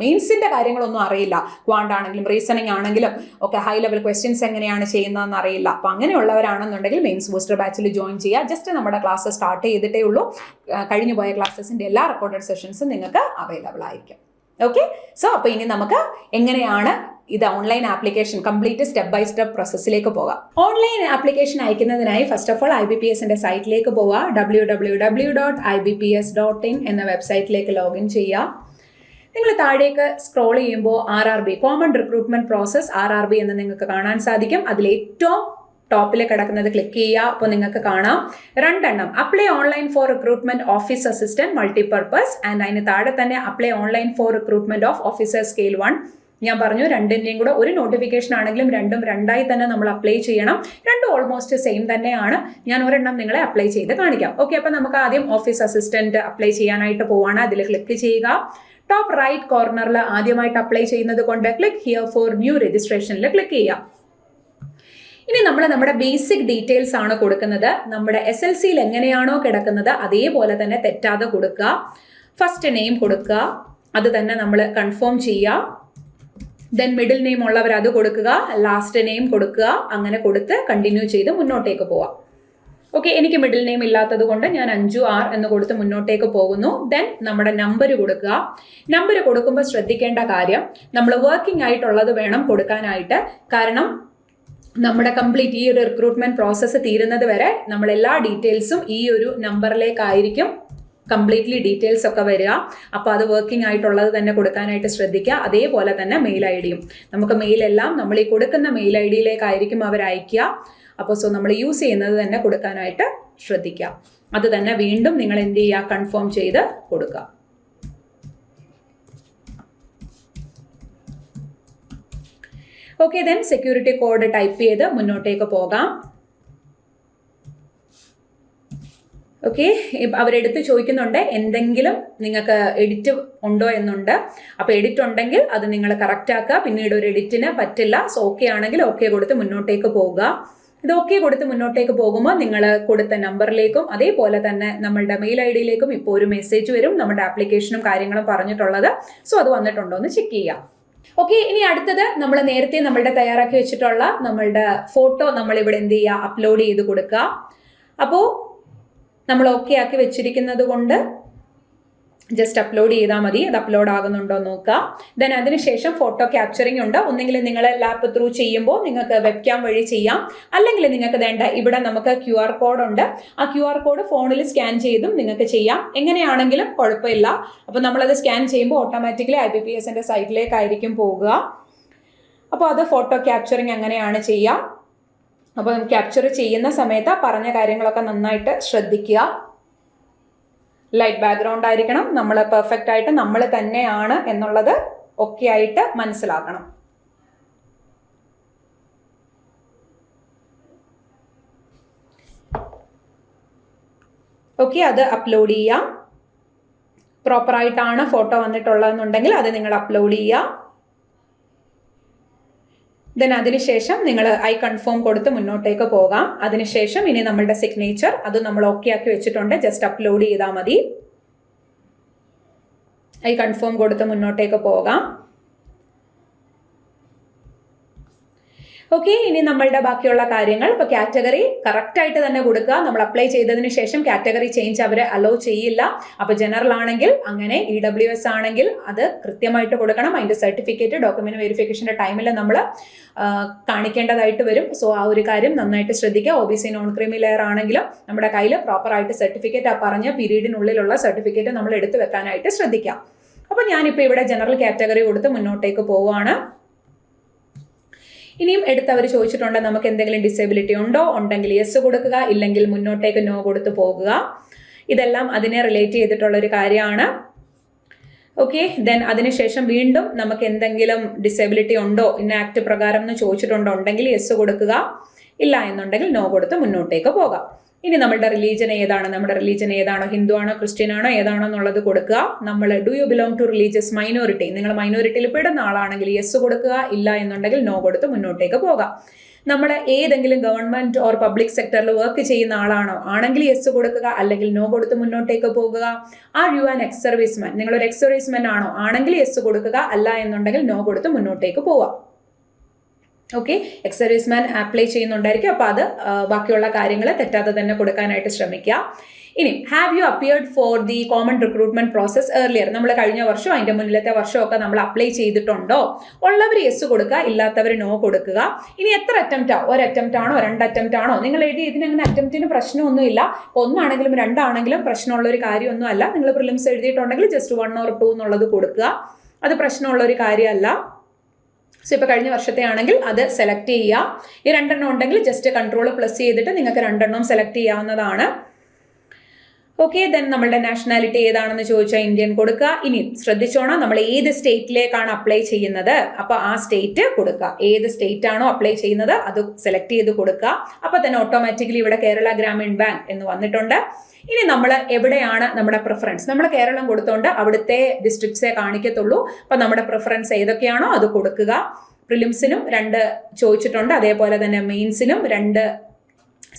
മെയിൻസിൻ്റെ കാര്യങ്ങളൊന്നും അറിയില്ല. ക്വാണ്ട് ആണെങ്കിലും റീസണിങ് ആണെങ്കിലും ഒക്കെ ഹൈ ലെവൽ ക്വസ്റ്റ്യൻസ് എങ്ങനെയാണ് ചെയ്യുന്നതെന്ന് അറിയില്ല. അപ്പോൾ അങ്ങനെയുള്ളവരാണെന്നുണ്ടെങ്കിൽ മെയിൻസ് ബൂസ്റ്റർ ബാച്ചിൽ ജോയിൻ ചെയ്യുക. ജസ്റ്റ് നമ്മുടെ ക്ലാസ് സ്റ്റാർട്ട് ചെയ്തിട്ടേ ഉള്ളൂ. കഴിഞ്ഞു പോയ ക്ലാസ്സസിൻ്റെ എല്ലാ റെക്കോർഡഡ് സെഷൻസും നിങ്ങൾക്ക് അവൈലബിൾ ആയിരിക്കും. ഓക്കെ, സോ അപ്പോൾ ഇനി നമുക്ക് എങ്ങനെയാണ് ഇത് online application complete step by step പ്രോസസ്സിലേക്ക് പോകാം. ഓൺലൈൻ ആപ്ലിക്കേഷൻ അയക്കുന്നതിനായി ഫസ്റ്റ് ഓഫ് ഓൾ IBPSന്റെ സൈറ്റിലേക്ക് പോവുക. www.ibps.in എന്ന വെബ്സൈറ്റിലേക്ക് ലോഗിൻ ചെയ്യുക. നിങ്ങൾ താഴേക്ക് സ്ക്രോൾ ചെയ്യുമ്പോൾ RRB common recruitment process RRB എന്ന് നിങ്ങൾക്ക് കാണാൻ സാധിക്കും. അതിലേറ്റവും ടോപ്പിൽ കിടക്കുന്നത് ക്ലിക്ക് ചെയ്യുക. അപ്പോൾ നിങ്ങൾക്ക് കാണാം 2 എണ്ണം, apply online for recruitment office assistant multipurpose and അതിന് താഴെ തന്നെ apply online for recruitment of officer scale 1. ഞാൻ പറഞ്ഞു രണ്ടിൻ്റെയും കൂടെ ഒരു നോട്ടിഫിക്കേഷൻ ആണെങ്കിലും രണ്ടും രണ്ടായി തന്നെ നമ്മൾ അപ്ലൈ ചെയ്യണം. രണ്ടും ഓൾമോസ്റ്റ് സെയിം തന്നെയാണ്. ഞാൻ ഒരെണ്ണം നിങ്ങളെ അപ്ലൈ ചെയ്ത് കാണിക്കാം. ഓക്കെ, അപ്പോൾ നമുക്ക് ആദ്യം ഓഫീസ് അസിസ്റ്റന്റ് അപ്ലൈ ചെയ്യാനായിട്ട് പോവാണ്. അതിൽ ക്ലിക്ക് ചെയ്യുക. ടോപ്പ് റൈറ്റ് കോർണറിൽ ആദ്യമായിട്ട് അപ്ലൈ ചെയ്യുന്നത് കൊണ്ട് ക്ലിക്ക് ഹിയർ ഫോർ ന്യൂ രജിസ്ട്രേഷനിൽ ക്ലിക്ക് ചെയ്യാം. ഇനി നമ്മൾ നമ്മുടെ ബേസിക് ഡീറ്റെയിൽസ് ആണ് കൊടുക്കുന്നത്. നമ്മുടെ SLCയിൽ എങ്ങനെയാണോ കിടക്കുന്നത് അതേപോലെ തന്നെ തെറ്റാതെ കൊടുക്കുക. ഫസ്റ്റ് നെയിം കൊടുക്കുക, അത് തന്നെ നമ്മൾ കൺഫേം ചെയ്യുക. ദെൻ മിഡിൽ നെയിം ഉള്ളവർ അത് കൊടുക്കുക, ലാസ്റ്റ് നെയിം കൊടുക്കുക. അങ്ങനെ കൊടുത്ത് കണ്ടിന്യൂ ചെയ്ത് മുന്നോട്ടേക്ക് പോവാം. ഓക്കെ, എനിക്ക് മിഡിൽ നെയിം ഇല്ലാത്തത് കൊണ്ട് ഞാൻ 5R എന്ന് കൊടുത്ത് മുന്നോട്ടേക്ക് പോകുന്നു. ദെൻ നമ്മുടെ നമ്പർ കൊടുക്കുക. നമ്പർ കൊടുക്കുമ്പോൾ ശ്രദ്ധിക്കേണ്ട കാര്യം, നമ്മൾ വർക്കിംഗ് ആയിട്ടുള്ളത് വേണം കൊടുക്കാനായിട്ട്. കാരണം നമ്മുടെ കംപ്ലീറ്റ് ഈ ഒരു റിക്രൂട്ട്മെന്റ് പ്രോസസ്സ് തീരുന്നത് വരെ നമ്മൾ എല്ലാ ഡീറ്റെയിൽസും ഈ ഒരു നമ്പറിലേക്കായിരിക്കും കംപ്ലീറ്റ്ലി ഡീറ്റെയിൽസ് ഒക്കെ വരിക. അപ്പോൾ അത് വർക്കിംഗ് ആയിട്ടുള്ളത് തന്നെ കൊടുക്കാനായിട്ട് ശ്രദ്ധിക്കുക. അതേപോലെ തന്നെ മെയിൽ ID യും നമുക്ക് മെയിലെല്ലാം നമ്മൾ ഈ കൊടുക്കുന്ന മെയിൽ ID യിലേക്കായിരിക്കും അവർ അയക്കുക. അപ്പോൾ സോ നമ്മൾ യൂസ് ചെയ്യുന്നത് തന്നെ കൊടുക്കാനായിട്ട് ശ്രദ്ധിക്കുക. അത് തന്നെ വീണ്ടും നിങ്ങൾ എന്ത് ചെയ്യുക, കൺഫേം ചെയ്ത് കൊടുക്കുക. Okay, then security code type ചെയ്ത് മുന്നോട്ടേക്ക് പോകാം. ഓക്കെ, അവരെടുത്ത് ചോദിക്കുന്നുണ്ട് എന്തെങ്കിലും നിങ്ങൾക്ക് എഡിറ്റ് ഉണ്ടോ എന്നുണ്ട്. അപ്പോൾ എഡിറ്റ് ഉണ്ടെങ്കിൽ അത് നിങ്ങൾ കറക്റ്റ് ആക്കുക. പിന്നീട് ഒരു എഡിറ്റിന് പറ്റില്ല. സോ ഓക്കെ ആണെങ്കിൽ ഓക്കെ കൊടുത്ത് മുന്നോട്ടേക്ക് പോകുക. ഇത് ഓക്കെ കൊടുത്ത് മുന്നോട്ടേക്ക് പോകുമ്പോൾ നിങ്ങൾ കൊടുത്ത നമ്പറിലേക്കും അതേപോലെ തന്നെ നമ്മളുടെ മെയിൽ ID യിലേക്കും ഇപ്പോൾ ഒരു മെസ്സേജ് വരും, നമ്മുടെ ആപ്ലിക്കേഷനും കാര്യങ്ങളും പറഞ്ഞിട്ടുള്ളത്. സോ അത് വന്നിട്ടുണ്ടോ എന്ന് ചെക്ക് ചെയ്യാം. ഓക്കെ, ഇനി അടുത്തത് നമ്മൾ നേരത്തെ നമ്മളുടെ തയ്യാറാക്കി വെച്ചിട്ടുള്ള നമ്മളുടെ ഫോട്ടോ നമ്മൾ ഇവിടെ എന്ത് ചെയ്യുക, അപ്ലോഡ് ചെയ്ത് കൊടുക്കുക. അപ്പോൾ നമ്മൾ ഓക്കെ ആക്കി വെച്ചിരിക്കുന്നത് കൊണ്ട് ജസ്റ്റ് അപ്ലോഡ് ചെയ്താൽ മതി. അത് അപ്ലോഡ് ആകുന്നുണ്ടോ നോക്കുക. ദെൻ അതിനുശേഷം ഫോട്ടോ ക്യാപ്ചറിങ് ഉണ്ട്. ഒന്നെങ്കിൽ നിങ്ങൾ ലാപ്പ് ത്രൂ ചെയ്യുമ്പോൾ നിങ്ങൾക്ക് വെബ് ക്യാം വഴി ചെയ്യാം. അല്ലെങ്കിൽ നിങ്ങൾക്ക് വേണ്ട ഇവിടെ നമുക്ക് QR കോഡ് ഉണ്ട്. ആ QR കോഡ് ഫോണിൽ സ്കാൻ ചെയ്തും നിങ്ങൾക്ക് ചെയ്യാം. എങ്ങനെയാണെങ്കിലും കുഴപ്പമില്ല. അപ്പോൾ നമ്മളത് സ്കാൻ ചെയ്യുമ്പോൾ ഓട്ടോമാറ്റിക്കലി IBPSന്റെ സൈറ്റിലേക്കായിരിക്കും പോകുക. അപ്പോൾ അത് ഫോട്ടോ ക്യാപ്ചറിങ് അങ്ങനെയാണ് ചെയ്യുക. അപ്പോൾ ക്യാപ്ചർ ചെയ്യുന്ന സമയത്ത് പറഞ്ഞ കാര്യങ്ങളൊക്കെ നന്നായിട്ട് ശ്രദ്ധിക്കുക. ലൈറ്റ് ബാക്ക്ഗ്രൗണ്ട് ആയിരിക്കണം. നമ്മൾ പെർഫെക്റ്റ് ആയിട്ട് നമ്മൾ തന്നെയാണ് എന്നുള്ളത് ഒക്കെ ആയിട്ട് മനസ്സിലാക്കണം. ഓക്കെ, അത് അപ്ലോഡ് ചെയ്യാം. പ്രോപ്പറായിട്ടാണ് ഫോട്ടോ വന്നിട്ടുള്ളതെന്നുണ്ടെങ്കിൽ അത് നിങ്ങൾ അപ്ലോഡ് ചെയ്യുക. ദെൻ അതിനുശേഷം നിങ്ങൾ ഐ കൺഫേം കൊടുത്ത് മുന്നോട്ടേക്ക് പോകാം. അതിനുശേഷം ഇനി നമ്മളുടെ സിഗ്നേച്ചർ അത് നമ്മൾ ഓക്കെ ആക്കി വെച്ചിട്ടുണ്ട്, ജസ്റ്റ് അപ്ലോഡ് ചെയ്താൽ മതി. ഐ കൺഫേം കൊടുത്ത് മുന്നോട്ടേക്ക് പോകാം. ഓക്കെ, ഇനി നമ്മളുടെ ബാക്കിയുള്ള കാര്യങ്ങൾ ഇപ്പോൾ കാറ്റഗറി കറക്റ്റായിട്ട് തന്നെ കൊടുക്കുക. നമ്മൾ അപ്ലൈ ചെയ്തതിന് ശേഷം കാറ്റഗറി ചേഞ്ച് അവർ അലോ ചെയ്യില്ല. അപ്പോൾ ജനറൽ ആണെങ്കിൽ അങ്ങനെ, EWS ആണെങ്കിൽ അത് കൃത്യമായിട്ട് കൊടുക്കണം. അതിൻ്റെ സർട്ടിഫിക്കറ്റ് ഡോക്യുമെന്റ് വെരിഫിക്കേഷൻ്റെ ടൈമിൽ നമ്മൾ കാണിക്കേണ്ടതായിട്ട് വരും. സോ ആ ഒരു കാര്യം നന്നായിട്ട് ശ്രദ്ധിക്കുക. OBC നോൺ ക്രീമി ലെയർ ആണെങ്കിലും നമ്മുടെ കയ്യിൽ പ്രോപ്പറായിട്ട് സർട്ടിഫിക്കറ്റ് ആ പറഞ്ഞ പീരീഡിനുള്ളിലുള്ള സർട്ടിഫിക്കറ്റ് നമ്മൾ എടുത്തു വെക്കാനായിട്ട് ശ്രദ്ധിക്കാം. അപ്പോൾ ഞാനിപ്പോൾ ഇവിടെ ജനറൽ കാറ്റഗറി കൊടുത്ത് മുന്നോട്ടേക്ക് പോവുകയാണ്. ഇനിയും എടുത്തവർ ചോദിച്ചിട്ടുണ്ട് നമുക്ക് എന്തെങ്കിലും ഡിസേബിലിറ്റി ഉണ്ടോ, ഉണ്ടെങ്കിൽ യെസ് കൊടുക്കുക, ഇല്ലെങ്കിൽ മുന്നോട്ടേക്ക് നോ കൊടുത്ത് പോകുക. ഇതെല്ലാം അതിനെ റിലേറ്റ് ചെയ്തിട്ടുള്ള ഒരു കാര്യമാണ്. ഓക്കെ, ദെൻ അതിനുശേഷം വീണ്ടും നമുക്ക് എന്തെങ്കിലും ഡിസേബിലിറ്റി ഉണ്ടോ ഇന്ന ആക്ട് പ്രകാരം എന്ന് ചോദിച്ചിട്ടുണ്ടോ, ഉണ്ടെങ്കിൽ യെസ് കൊടുക്കുക, ഇല്ല എന്നുണ്ടെങ്കിൽ നോ കൊടുത്ത് മുന്നോട്ടേക്ക് പോകാം. ഇനി നമ്മളുടെ റിലീജിയൻ ഏതാണ്, നമ്മുടെ റിലീജിയൻ ഏതാണോ, ഹിന്ദു ആണോ ക്രിസ്ത്യൻ ആണോ ഏതാണോ എന്നുള്ളത് കൊടുക്കുക. നമ്മൾ do you belong to religious minority, നിങ്ങൾ മൈനോറിറ്റിയിൽ പെടുന്ന ആളാണെങ്കിൽ യെസ് കൊടുക്കുക, ഇല്ല എന്നുണ്ടെങ്കിൽ നോ കൊടുത്ത് മുന്നോട്ടേക്ക് പോകാം. നമ്മൾ ഏതെങ്കിലും ഗവൺമെന്റ് ഓർ പബ്ലിക് സെക്ടറിൽ വർക്ക് ചെയ്യുന്ന ആളാണോ ആണെങ്കിൽ യെസ് കൊടുക്കുക, അല്ലെങ്കിൽ നോ കൊടുത്ത് മുന്നോട്ടേക്ക് പോകുക. Are you an ex serviceman, നിങ്ങളൊരു എക്സ് സർവീസ്മാൻ ആണോ ആണെങ്കിൽ യെസ് കൊടുക്കുക, അല്ല എന്നുണ്ടെങ്കിൽ നോ കൊടുത്ത് മുന്നോട്ടേക്ക് പോവാം. ഓക്കെ, എക്സ് സർവീസ്മാൻ അപ്ലൈ ചെയ്യുന്നുണ്ടായിരിക്കും. അപ്പോൾ അത് ബാക്കിയുള്ള കാര്യങ്ങൾ തെറ്റാതെ തന്നെ കൊടുക്കാനായിട്ട് ശ്രമിക്കുക. ഇനി have you appeared for the common recruitment process earlier? നമ്മൾ കഴിഞ്ഞ വർഷം അതിന്റെ മുന്നിലത്തെ വർഷമൊക്കെ നമ്മൾ അപ്ലൈ ചെയ്തിട്ടുണ്ടോ? ഉള്ളവർ യെസ് കൊടുക്കുക, ഇല്ലാത്തവർ നോ കൊടുക്കുക. ഇനി എത്ര അറ്റംപ്റ്റാ? ഒരു അറ്റംപ്റ്റ് ആണോ, 2 അറ്റംപ്റ്റ് ആണോ? നിങ്ങൾ എഴുതി ഇതിനങ്ങനെ അറ്റംപ്റ്റിന് പ്രശ്നമൊന്നുമില്ല. ഒന്നാണെങ്കിലും 2 ആണെങ്കിലും പ്രശ്നമുള്ള ഒരു കാര്യമൊന്നും അല്ല. നിങ്ങൾ പ്രിലിംസ് എഴുതിയിട്ടുണ്ടെങ്കിൽ ജസ്റ്റ് 1 or 2 എന്നുള്ളത് കൊടുക്കുക. അത് പ്രശ്നമുള്ള ഒരു കാര്യമല്ല. സോ ഇപ്പോൾ കഴിഞ്ഞ വർഷത്തെ ആണെങ്കിൽ അത് സെലക്ട് ചെയ്യുക. ഈ 2 എണ്ണം ഉണ്ടെങ്കിൽ ജസ്റ്റ് കൺട്രോൾ പ്ലസ് ചെയ്തിട്ട് നിങ്ങൾക്ക് 2 എണ്ണം സെലക്ട് ചെയ്യാവുന്നതാണ്. ഓക്കെ, ദെൻ നമ്മളുടെ നാഷണാലിറ്റി ഏതാണെന്ന് ചോദിച്ചാൽ ഇന്ത്യൻ കൊടുക്കുക. ഇനി ശ്രദ്ധിച്ചോണം, നമ്മൾ ഏത് സ്റ്റേറ്റിലേക്കാണ് അപ്ലൈ ചെയ്യുന്നത്, അപ്പോൾ ആ സ്റ്റേറ്റ് കൊടുക്കുക. ഏത് സ്റ്റേറ്റ് ആണോ അപ്ലൈ ചെയ്യുന്നത് അത് സെലക്ട് ചെയ്ത് കൊടുക്കുക. അപ്പോൾ തന്നെ ഓട്ടോമാറ്റിക്കലി ഇവിടെ കേരള ഗ്രാമീൺ ബാങ്ക് എന്ന് വന്നിട്ടുണ്ട്. ഇനി നമ്മൾ എവിടെയാണ് നമ്മുടെ പ്രിഫറൻസ്? നമ്മൾ കേരളം കൊടുത്തോണ്ട് അവിടുത്തെ ഡിസ്ട്രിക്ട്സേ കാണിക്കത്തുള്ളൂ. അപ്പം നമ്മുടെ പ്രിഫറൻസ് ഏതൊക്കെയാണോ അത് കൊടുക്കുക. പ്രിലിംസിനും 2 ചോദിച്ചിട്ടുണ്ട്, അതേപോലെ തന്നെ മെയിൻസിനും 2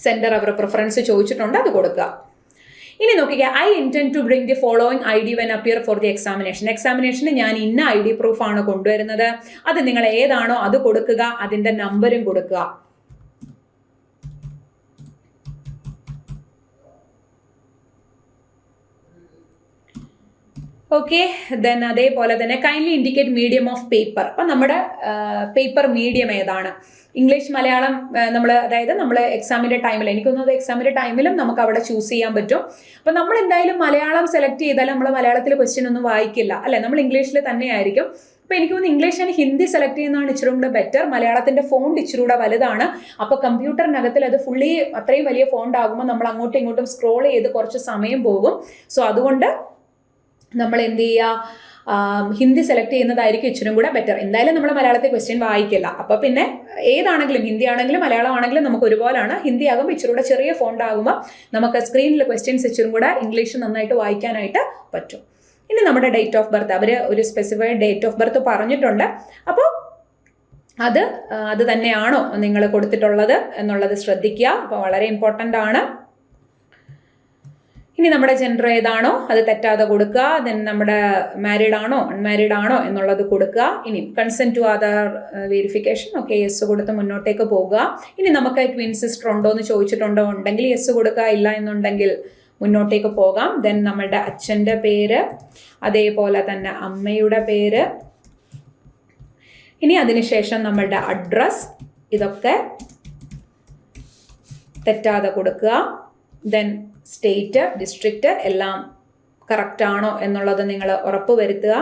സെന്റർ അവർ പ്രിഫറൻസ് ചോദിച്ചിട്ടുണ്ട്, അത് കൊടുക്കുക. ഇനി നോക്കിക്കുക, I intend to bring the following ID when appear for the examination. എക്സാമിനേഷന് ഞാൻ ഇന്ന ID പ്രൂഫാണ് കൊണ്ടുവരുന്നത്. അത് നിങ്ങൾ ഏതാണോ അത് കൊടുക്കുക, അതിന്റെ നമ്പരും കൊടുക്കുക. ഓക്കെ, ദെൻ അതേപോലെ തന്നെ kindly indicate medium of paper. അപ്പം നമ്മുടെ പേപ്പർ മീഡിയം ഏതാണ്? ഇംഗ്ലീഷ്, മലയാളം, അതായത് നമ്മൾ എക്സാമിൻ്റെ ടൈമിൽ, എനിക്കൊന്നത് എക്സാമിൻ്റെ ടൈമിലും നമുക്ക് അവിടെ ചൂസ് ചെയ്യാൻ പറ്റും. അപ്പം നമ്മൾ എന്തായാലും മലയാളം സെലക്ട് ചെയ്താൽ നമ്മൾ മലയാളത്തിൽ ക്വസ്റ്റ്യൻ ഒന്നും വായിക്കില്ല അല്ലേ, നമ്മൾ ഇംഗ്ലീഷിൽ തന്നെയായിരിക്കും. അപ്പോൾ എനിക്ക് തോന്നുന്നു ഇംഗ്ലീഷ് ആൻഡ് ഹിന്ദി സെലക്ട് ചെയ്യുന്നതാണ് ഇച്ചിരി കൂടെ ബെറ്റർ. മലയാളത്തിൻ്റെ ഫോണ്ട് ഇച്ചിരി കൂടെ വലുതാണ്. അപ്പോൾ കമ്പ്യൂട്ടറിനകത്തിൽ അത് ഫുള്ളി അത്രയും വലിയ ഫോണ്ട് ആകുമ്പോൾ നമ്മൾ അങ്ങോട്ടും ഇങ്ങോട്ടും സ്ക്രോൾ ചെയ്ത് കുറച്ച് സമയം പോകും. സോ അതുകൊണ്ട് നമ്മൾ എന്ത് ചെയ്യുക, ഹിന്ദി സെലക്ട് ചെയ്യുന്നതായിരിക്കും ഇച്ചിരി കൂടെ ബെറ്റർ. എന്തായാലും നമ്മൾ മലയാളത്തിൽ ക്വസ്റ്റ്യൻ വായിക്കില്ല. അപ്പോൾ പിന്നെ ഏതാണെങ്കിലും, ഹിന്ദി ആണെങ്കിലും മലയാളം ആണെങ്കിലും നമുക്ക് ഒരുപോലാണ്. ഹിന്ദി ആകുമ്പോൾ ഇച്ചിരി കൂടെ ചെറിയ ഫോണ്ട് ആകുമ്പോൾ നമുക്ക് സ്ക്രീനിൽ ക്വസ്റ്റ്യൻസ് ഇച്ചിരി കൂടെ ഇംഗ്ലീഷ് നന്നായിട്ട് വായിക്കാനായിട്ട് പറ്റും. ഇനി നമ്മുടെ ഡേറ്റ് ഓഫ് ബർത്ത്, അവർ ഒരു സ്പെസിഫൈഡ് ഡേറ്റ് ഓഫ് ബർത്ത് പറഞ്ഞിട്ടുണ്ട്. അപ്പോൾ അത് തന്നെയാണോ നിങ്ങൾ കൊടുത്തിട്ടുള്ളത് എന്നുള്ളത് ശ്രദ്ധിക്കുക. അപ്പോൾ വളരെ ഇമ്പോർട്ടൻ്റ് ആണ്. ഇനി നമ്മുടെ ജെൻഡർ ഏതാണോ അത് തെറ്റാതെ കൊടുക്കുക. ദെൻ നമ്മുടെ മാരീഡ് ആണോ അൺമാരീഡ് ആണോ എന്നുള്ളത് കൊടുക്കുക. ഇനി consent to other verification, okay, yes കൊടുത്ത് മുന്നോട്ടേക്ക് പോകുക. ഇനി നമുക്ക് ട്വിൻ സിസ്റ്റർ ഉണ്ടോ എന്ന് ചോദിച്ചിട്ടുണ്ടോ, ഉണ്ടെങ്കിൽ യെസ് കൊടുക്കുക, ഇല്ല എന്നുണ്ടെങ്കിൽ മുന്നോട്ടേക്ക് പോകാം. ദെൻ നമ്മളുടെ അച്ഛൻ്റെ പേര്, അതേപോലെ തന്നെ അമ്മയുടെ പേര്, ഇനി അതിനുശേഷം നമ്മളുടെ അഡ്രസ്, ഇതൊക്കെ തെറ്റാതെ കൊടുക്കുക. ദെൻ സ്റ്റേറ്റ്, ഡിസ്ട്രിക്റ്റ് എല്ലാം കറക്റ്റ് ആണോ എന്നുള്ളത് നിങ്ങൾ ഉറപ്പ് വരുത്തുക.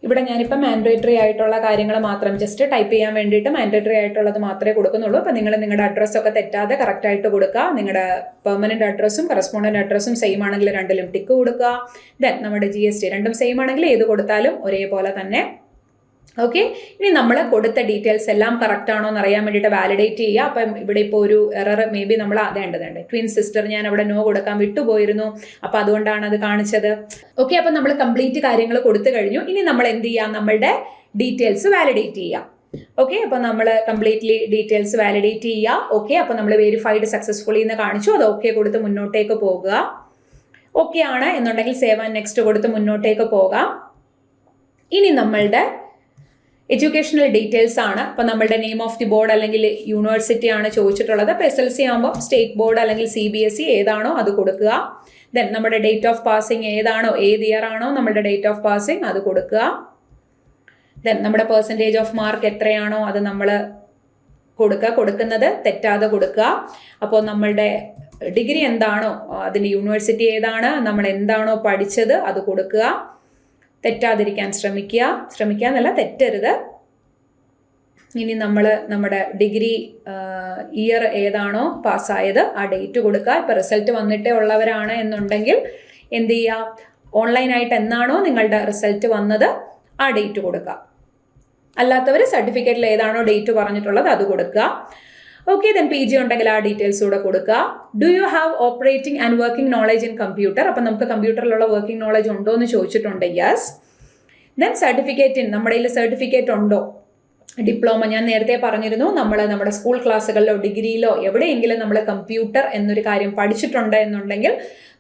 ഇവിടെ ഞാനിപ്പോൾ മാൻഡേറ്ററി ആയിട്ടുള്ള കാര്യങ്ങൾ മാത്രം ജസ്റ്റ് ടൈപ്പ് ചെയ്യാൻ വേണ്ടിയിട്ട് മാൻഡേറ്ററി ആയിട്ടുള്ളത് മാത്രമേ കൊടുക്കുന്നുള്ളൂ. അപ്പോൾ നിങ്ങൾ നിങ്ങളുടെ അഡ്രസ്സൊക്കെ തെറ്റാതെ കറക്റ്റായിട്ട് കൊടുക്കുക. നിങ്ങളുടെ പെർമനൻറ്റ് അഡ്രസ്സും കറസ്പോണ്ടൻറ്റ് അഡ്രസ്സും സെയിം ആണെങ്കിൽ 2ലും ടിക്ക് കൊടുക്കുക. ദെൻ നമ്മുടെ GST രണ്ടും സെയിം ആണെങ്കിൽ ഏത് കൊടുത്താലും ഒരേപോലെ തന്നെ. ഓക്കെ, ഇനി നമ്മൾ കൊടുത്ത ഡീറ്റെയിൽസ് എല്ലാം കറക്റ്റ് ആണോ എന്ന് അറിയാൻ വേണ്ടിയിട്ട് വാലിഡേറ്റ് ചെയ്യുക. അപ്പം ഇവിടെ ഇപ്പോൾ ഒരു എറർ മേ ബി നമ്മൾ അതേണ്ടതുണ്ട്. ട്വിൻ സിസ്റ്റർ ഞാൻ അവിടെ നോ കൊടുക്കാൻ വിട്ടുപോയിരുന്നു, അപ്പോൾ അതുകൊണ്ടാണ് അത് കാണിച്ചത്. ഓക്കെ, അപ്പം നമ്മൾ കംപ്ലീറ്റ് കാര്യങ്ങൾ കൊടുത്തു കഴിഞ്ഞു. ഇനി നമ്മൾ എന്ത് ചെയ്യാം, നമ്മളുടെ ഡീറ്റെയിൽസ് വാലിഡേറ്റ് ചെയ്യാം. ഓക്കെ, അപ്പോൾ നമ്മൾ കംപ്ലീറ്റ്ലി ഡീറ്റെയിൽസ് വാലിഡേറ്റ് ചെയ്യുക. ഓക്കെ, അപ്പോൾ നമ്മൾ വെരിഫൈഡ് സക്സസ്ഫുള്ളി എന്ന് കാണിച്ചു, അത് ഓക്കെ കൊടുത്ത് മുന്നോട്ടേക്ക് പോകുക. ഓക്കെ ആണ് എന്നുണ്ടെങ്കിൽ സേവ് ആൻഡ് നെക്സ്റ്റ് കൊടുത്ത് മുന്നോട്ടേക്ക് പോകാം. ഇനി നമ്മളുടെ എഡ്യൂക്കേഷണൽ ഡീറ്റെയിൽസ് ആണ്. അപ്പോൾ നമ്മളുടെ നെയിം ഓഫ് ദി ബോർഡ് അല്ലെങ്കിൽ യൂണിവേഴ്സിറ്റി ആണ് ചോദിച്ചിട്ടുള്ളത്. അപ്പോൾ SLC ആകുമ്പോൾ സ്റ്റേറ്റ് ബോർഡ് അല്ലെങ്കിൽ CBSE ഏതാണോ അത് കൊടുക്കുക. ദെൻ നമ്മുടെ ഡേറ്റ് ഓഫ് പാസിംഗ് ഏതാണോ, ഏത് ഇയർ ആണോ നമ്മുടെ ഡേറ്റ് ഓഫ് പാസിംഗ് അത് കൊടുക്കുക. ദെൻ നമ്മുടെ പെർസെൻറ്റേജ് ഓഫ് മാർക്ക് എത്രയാണോ അത് നമ്മൾ കൊടുക്കുന്നത് തെറ്റാതെ കൊടുക്കുക. അപ്പോൾ നമ്മളുടെ ഡിഗ്രി എന്താണോ അതിൻ്റെ യൂണിവേഴ്സിറ്റി ഏതാണ്, നമ്മൾ എന്താണോ പഠിച്ചത് അത് കൊടുക്കുക. തെറ്റാതിരിക്കാൻ ശ്രമിക്കുക എന്നല്ല, തെറ്റരുത്. ഇനി നമ്മൾ നമ്മുടെ ഡിഗ്രി ഇയർ ഏതാണോ പാസ്സായത് ആ ഡേറ്റ് കൊടുക്കുക. ഇപ്പോൾ റിസൾട്ട് വന്നിട്ടേ ഉള്ളവരാണ് എന്നുണ്ടെങ്കിൽ എന്ത് ചെയ്യുക, ഓൺലൈനായിട്ട് എന്നാണോ നിങ്ങളുടെ റിസൾട്ട് വന്നത് ആ ഡേറ്റ് കൊടുക്കുക. അല്ലാത്തവർ സർട്ടിഫിക്കറ്റിൽ ഏതാണോ ഡേറ്റ് പറഞ്ഞിട്ടുള്ളത് അത് കൊടുക്കുക. ഓക്കെ, ദെൻ PG ഉണ്ടെങ്കിൽ ആ ഡീറ്റെയിൽസ് കൂടെ കൊടുക്കുക. Do you have operating and working knowledge in computer? അപ്പം നമുക്ക് കമ്പ്യൂട്ടറിലുള്ള വർക്കിംഗ് നോളജ് ഉണ്ടോ എന്ന് ചോദിച്ചിട്ടുണ്ട്. യെസ്. ദെൻ സർട്ടിഫിക്കറ്റ്, നമ്മുടെ കയ്യിൽ സർട്ടിഫിക്കറ്റ് ഉണ്ടോ? ഡിപ്ലോമ ഞാൻ നേരത്തെ പറഞ്ഞിരുന്നു, നമ്മുടെ സ്കൂൾ ക്ലാസ്സുകളിലോ ഡിഗ്രിയിലോ എവിടെയെങ്കിലും നമ്മൾ കമ്പ്യൂട്ടർ എന്നൊരു കാര്യം പഠിച്ചിട്ടുണ്ട് എന്നുണ്ടെങ്കിൽ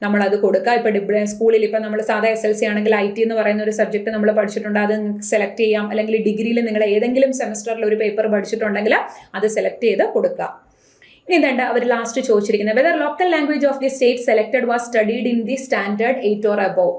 നമ്മളത് കൊടുക്കുക. ഇപ്പോൾ സ്കൂളിൽ ഇപ്പോൾ നമ്മൾ സാധാ SLC ആണെങ്കിൽ IT എന്ന് പറയുന്ന ഒരു സബ്ജക്റ്റ് നമ്മൾ പഠിച്ചിട്ടുണ്ട്, അത് സെലക്ട് ചെയ്യാം. അല്ലെങ്കിൽ ഡിഗ്രിയിൽ നിങ്ങൾ ഏതെങ്കിലും സെമസ്റ്ററിൽ ഒരു പേപ്പർ പഠിച്ചിട്ടുണ്ടെങ്കിൽ അത് സെലക്ട് ചെയ്ത് കൊടുക്കുക. ഇനി ഇതുണ്ട് അവർ ലാസ്റ്റ് ചോദിച്ചിരിക്കുന്നത്, whether local language of the state selected was studied in the standard 8 or above.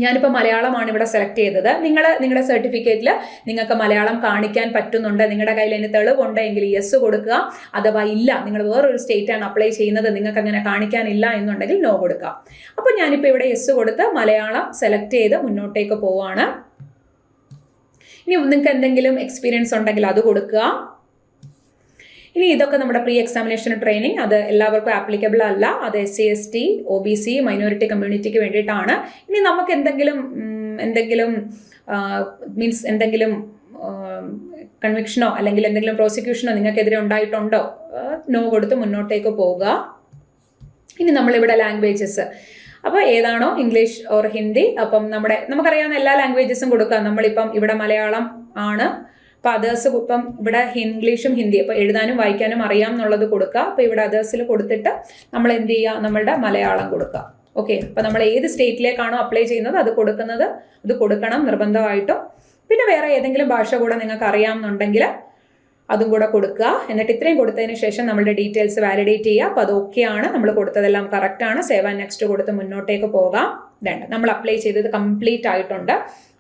ഞാനിപ്പോൾ മലയാളമാണ് ഇവിടെ സെലക്ട് ചെയ്തത്. നിങ്ങളുടെ സർട്ടിഫിക്കറ്റിൽ നിങ്ങൾക്ക് മലയാളം കാണിക്കാൻ പറ്റുന്നുണ്ട്, നിങ്ങളുടെ കയ്യിൽ അതിന് തെളിവുണ്ടെങ്കിൽ യെസ് കൊടുക്കുക. അഥവാ ഇല്ല, നിങ്ങൾ വേറൊരു സ്റ്റേറ്റാണ് അപ്ലൈ ചെയ്യുന്നത്, നിങ്ങൾക്ക് അങ്ങനെ കാണിക്കാനില്ല എന്നുണ്ടെങ്കിൽ നോ കൊടുക്കുക. അപ്പോൾ ഞാനിപ്പോൾ ഇവിടെ യെസ് കൊടുത്ത് മലയാളം സെലക്ട് ചെയ്ത് മുന്നോട്ടേക്ക് പോവുകയാണ്. ഇനി നിങ്ങൾക്ക് എന്തെങ്കിലും എക്സ്പീരിയൻസ് ഉണ്ടെങ്കിൽ അത് കൊടുക്കുക. ഇനി ഇതൊക്കെ നമ്മുടെ പ്രീ എക്സാമിനേഷൻ ട്രെയിനിങ്, അത് എല്ലാവർക്കും ആപ്ലിക്കബിൾ അല്ല. അത് SC ST OBC മൈനോറിറ്റി കമ്മ്യൂണിറ്റിക്ക് വേണ്ടിയിട്ടാണ്. ഇനി നമുക്ക് എന്തെങ്കിലും മീൻസ് എന്തെങ്കിലും കൺവിക്ഷനോ അല്ലെങ്കിൽ എന്തെങ്കിലും പ്രോസിക്യൂഷനോ നിങ്ങൾക്കെതിരെ ഉണ്ടായിട്ടുണ്ടോ, നോ കൊടുത്ത് മുന്നോട്ടേക്ക് പോവുക. ഇനി നമ്മളിവിടെ ലാംഗ്വേജസ്, അപ്പോൾ ഏതാണോ ഇംഗ്ലീഷ് ഓർ ഹിന്ദി, അപ്പം നമുക്കറിയാവുന്ന എല്ലാ ലാംഗ്വേജസും കൊടുക്കുക. നമ്മളിപ്പം ഇവിടെ മലയാളം ആണ്, അപ്പോൾ അതേഴ്സ് ഇപ്പം ഇവിടെ ഇംഗ്ലീഷും ഹിന്ദി, അപ്പോൾ എഴുതാനും വായിക്കാനും അറിയാം എന്നുള്ളത് കൊടുക്കുക. അപ്പോൾ ഇവിടെ അതേഴ്സിൽ കൊടുത്തിട്ട് നമ്മൾ എന്ത് ചെയ്യുക, നമ്മളുടെ മലയാളം കൊടുക്കുക. ഓക്കെ, അപ്പോൾ നമ്മൾ ഏത് സ്റ്റേറ്റിലേക്കാണോ അപ്ലൈ ചെയ്യുന്നത് അത് കൊടുക്കണം നിർബന്ധമായിട്ടും. പിന്നെ വേറെ ഏതെങ്കിലും ഭാഷ കൂടെ നിങ്ങൾക്ക് അറിയാമെന്നുണ്ടെങ്കിൽ അതും കൂടെ കൊടുക്കുക. എന്നിട്ട് ഇത്രയും കൊടുത്തതിന് ശേഷം നമ്മളുടെ ഡീറ്റെയിൽസ് വാലിഡേറ്റ് ചെയ്യുക. അപ്പോൾ അത് ഓക്കെയാണ്, നമ്മൾ കൊടുത്തതെല്ലാം കറക്റ്റാണ്, സേവ് ആൻഡ് നെക്സ്റ്റ് കൊടുത്ത് മുന്നോട്ടേക്ക് പോകാം. വേണ്ട, നമ്മൾ അപ്ലൈ ചെയ്തത് കംപ്ലീറ്റ് ആയിട്ടുണ്ട്.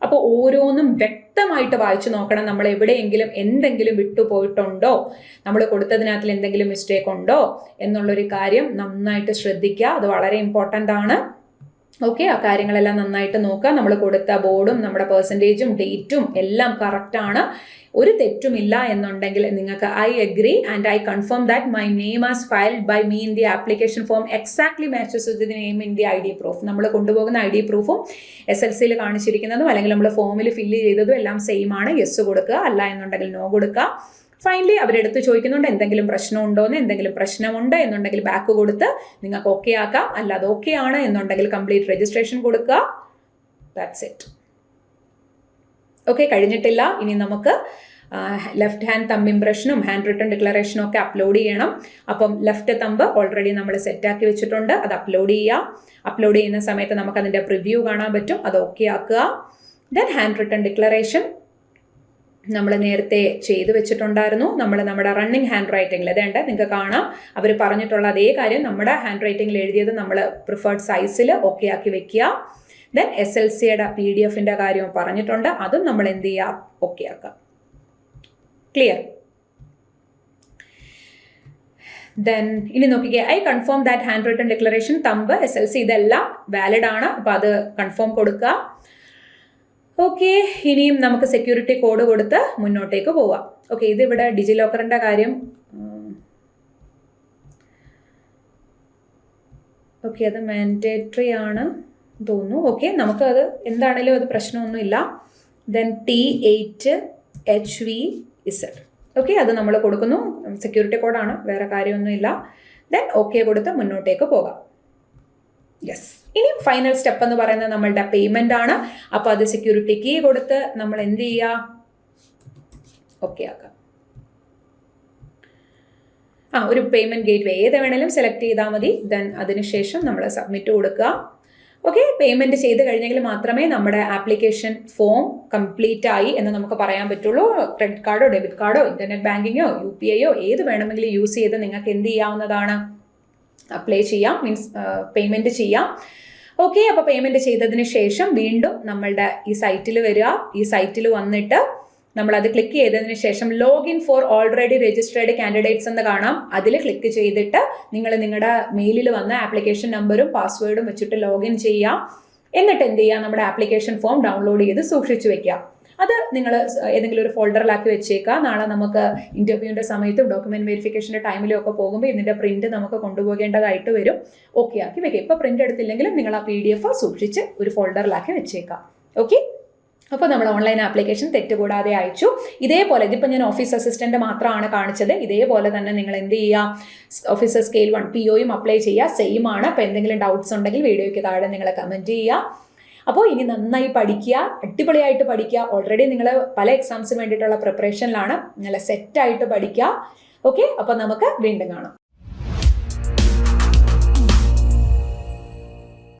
അപ്പോൾ ഓരോന്നും വ്യക്തമായിട്ട് വായിച്ചു നോക്കണം. നമ്മൾ എവിടെയെങ്കിലും എന്തെങ്കിലും വിട്ടുപോയിട്ടുണ്ടോ, നമ്മൾ കൊടുത്തതിനകത്തിൽ എന്തെങ്കിലും മിസ്റ്റേക്ക് ഉണ്ടോ എന്നുള്ളൊരു കാര്യം നന്നായിട്ട് ശ്രദ്ധിക്കുക. അത് വളരെ ഇമ്പോർട്ടൻ്റ് ആണ്. ഓക്കെ, ആ കാര്യങ്ങളെല്ലാം നന്നായിട്ട് നോക്കുക. നമ്മൾ കൊടുത്ത ബോർഡും നമ്മുടെ പെർസെൻറ്റേജും ഡേറ്റും എല്ലാം കറക്റ്റാണ്, ഒരു തെറ്റുമില്ല എന്നുണ്ടെങ്കിൽ നിങ്ങൾക്ക് I agree and I confirm that my name as filled by me in the application form exactly matches with the name in the ID proof. നമ്മൾ കൊണ്ടുപോകുന്ന ID പ്രൂഫും SLCയിൽ കാണിച്ചിരിക്കുന്നതും അല്ലെങ്കിൽ നമ്മൾ ഫോമിൽ ഫില്ല് ചെയ്തതും എല്ലാം സെയിം ആണ്. യെസ് കൊടുക്കുക, അല്ല എന്നുണ്ടെങ്കിൽ നോ കൊടുക്കുക. ഫൈനലി അവരെടുത്ത് ചോദിക്കുന്നുണ്ട് എന്തെങ്കിലും പ്രശ്നമുണ്ടോയെന്ന്. എന്തെങ്കിലും പ്രശ്നമുണ്ട് എന്നുണ്ടെങ്കിൽ ബാക്ക് കൊടുത്ത് നിങ്ങൾക്ക് ഓക്കെ ആക്കാം. അല്ലാതെ ഓക്കെ ആണ് എന്നുണ്ടെങ്കിൽ കംപ്ലീറ്റ് രജിസ്ട്രേഷൻ കൊടുക്കുക. That's it. ഓക്കെ, കഴിഞ്ഞിട്ടില്ല. ഇനി നമുക്ക് ലെഫ്റ്റ് ഹാൻഡ് തമ്പ് ഇംപ്രഷനും ഹാൻഡ് റിട്ടൺ ഡിക്ലറേഷനും ഒക്കെ അപ്ലോഡ് ചെയ്യണം. അപ്പം ലെഫ്റ്റ് തമ്പ് ഓൾറെഡി നമ്മൾ സെറ്റാക്കി വെച്ചിട്ടുണ്ട്, അത് അപ്ലോഡ് ചെയ്യുക. അപ്ലോഡ് ചെയ്യുന്ന സമയത്ത് നമുക്ക് അതിൻ്റെ പ്രിവ്യൂ കാണാൻ പറ്റും, അത് ഓക്കെ ആക്കുക. ദെൻ ഹാൻഡ് റിട്ടൺ ഡിക്ലറേഷൻ നമ്മൾ നേരത്തെ ചെയ്തു വെച്ചിട്ടുണ്ടായിരുന്നു. നമ്മുടെ റണ്ണിങ് ഹാൻഡ് റൈറ്റിംഗിൽ അതേണ്ട നിങ്ങൾക്ക് കാണാം, അവർ പറഞ്ഞിട്ടുള്ള അതേ കാര്യം നമ്മുടെ ഹാൻഡ് റൈറ്റിംഗിൽ എഴുതിയത് നമ്മൾ പ്രിഫേർഡ് സൈസിൽ ഓക്കെ ആക്കി വെക്കുക. ദെൻ SLCയുടെ PDF കാര്യവും പറഞ്ഞിട്ടുണ്ട്, അതും നമ്മൾ എന്ത് ചെയ്യുക, ഓക്കെ ആക്കുക. ക്ലിയർ? ദെൻ ഇനി നോക്കിക്കേ, I confirm that hand written declaration, thumb, SLC ഇതെല്ലാം വാലിഡ് ആണ്. അപ്പോൾ അത് കൺഫേം കൊടുക്കുക. ഓക്കെ, ഇനിയും നമുക്ക് സെക്യൂരിറ്റി കോഡ് കൊടുത്ത് മുന്നോട്ടേക്ക് പോവാം. ഓക്കെ, ഇതിവിടെ ഡിജിലോക്കറിൻ്റെ കാര്യം. ഓക്കെ, അത് മാൻഡേറ്ററി ആണ് തോന്നുന്നു. ഓക്കെ, നമുക്കത് എന്താണേലും അത് പ്രശ്നമൊന്നുമില്ല. Then T8HVZ. ഓക്കെ, അത് നമ്മൾ കൊടുക്കുന്നു, സെക്യൂരിറ്റി കോഡാണ്, വേറെ കാര്യമൊന്നുമില്ല. ദെൻ ഓക്കെ കൊടുത്ത് മുന്നോട്ടേക്ക് പോകാം. യെസ്, ഇനി ഫൈനൽ സ്റ്റെപ്പ് എന്ന് പറയുന്നത് നമ്മളുടെ പേയ്മെൻ്റ് ആണ്. അപ്പോൾ അത് സെക്യൂരിറ്റി കീ കൊടുത്ത് നമ്മൾ എന്ത് ചെയ്യുക, ഓക്കെ ആക്കാം. ഒരു പേയ്മെൻറ്റ് ഗേറ്റ് വേ ഏത് വേണേലും സെലക്ട് ചെയ്താൽ മതി. ദെൻ അതിനുശേഷം നമ്മൾ സബ്മിറ്റ് കൊടുക്കുക. ഓക്കെ, പേയ്മെൻറ്റ് ചെയ്ത് കഴിഞ്ഞെങ്കിൽ മാത്രമേ നമ്മുടെ ആപ്ലിക്കേഷൻ ഫോം കംപ്ലീറ്റ് ആയി എന്ന് നമുക്ക് പറയാൻ പറ്റുള്ളൂ. ക്രെഡിറ്റ് കാർഡോ ഡെബിറ്റ് കാർഡോ ഇൻ്റർനെറ്റ് ബാങ്കിങ്ങോ UPI ഏത് വേണമെങ്കിലും യൂസ് ചെയ്ത് നിങ്ങൾക്ക് എന്ത് ചെയ്യാവുന്നതാണ്, അപ്ലൈ ചെയ്യാം, മീൻസ് പേയ്മെൻറ്റ് ചെയ്യാം. ഓക്കെ, അപ്പോൾ പേയ്മെൻറ്റ് ചെയ്തതിന് ശേഷം വീണ്ടും നമ്മളുടെ ഈ സൈറ്റിൽ വരിക. ഈ സൈറ്റിൽ വന്നിട്ട് നമ്മളത് ക്ലിക്ക് ചെയ്തതിന് ശേഷം login four already registered candidates എന്ന് കാണാം. അതിൽ ക്ലിക്ക് ചെയ്തിട്ട് നിങ്ങൾ നിങ്ങളുടെ മെയിലിൽ വന്ന ആപ്ലിക്കേഷൻ നമ്പറും പാസ്വേഡും വെച്ചിട്ട് ലോഗിൻ ചെയ്യുക. എന്നിട്ട് എന്ത് ചെയ്യുക, നമ്മുടെ ആപ്ലിക്കേഷൻ ഫോം ഡൗൺലോഡ് ചെയ്ത് സൂക്ഷിച്ചു വെക്കുക. അത് നിങ്ങൾ ഏതെങ്കിലും ഒരു ഫോൾഡറിലാക്കി വെച്ചേക്കുക. നാളെ നമുക്ക് ഇൻ്റർവ്യൂവിൻ്റെ സമയത്തും ഡോക്യുമെൻറ്റ് വെരിഫിക്കേഷൻ്റെ ടൈമിലും ഒക്കെ പോകുമ്പോൾ ഇതിൻ്റെ പ്രിൻറ്റ് നമുക്ക് കൊണ്ടുപോകേണ്ടതായിട്ട് വരും. ഓക്കെ ആക്കി വെക്കുക. ഇപ്പോൾ പ്രിൻ്റ് എടുത്തില്ലെങ്കിലും നിങ്ങൾ ആ PDF സൂക്ഷിച്ച് ഒരു ഫോൾഡറിലാക്കി വെച്ചേക്കാം. ഓക്കെ, അപ്പോൾ നമ്മൾ ഓൺലൈൻ ആപ്ലിക്കേഷൻ തെറ്റുകൂടാതെ അയച്ചു. ഇതേപോലെ ഇതിപ്പോൾ ഞാൻ ഓഫീസ് അസിസ്റ്റൻ്റ് മാത്രമാണ് കാണിച്ചത്. ഇതേപോലെ തന്നെ നിങ്ങൾ എന്ത് ചെയ്യുക, ഓഫീസർ സ്കെയിൽ 1 POയും അപ്ലൈ ചെയ്യുക. സെയിം ആണ്. അപ്പോൾ എന്തെങ്കിലും ഡൗട്ട്സ് ഉണ്ടെങ്കിൽ വീഡിയോയ്ക്ക് താഴെ നിങ്ങൾ കമൻറ്റ് ചെയ്യുക. അപ്പോൾ ഇനി നന്നായി പഠിക്കുക, അടിപൊളിയായിട്ട് പഠിക്കുക. ഓൾറെഡി നിങ്ങൾ പല എക്സാംസിന് വേണ്ടിയിട്ടുള്ള പ്രിപ്പറേഷനിലാണ്. നല്ല സെറ്റായിട്ട് പഠിക്കുക. ഓക്കെ, അപ്പോൾ നമുക്ക് വീണ്ടും കാണാം.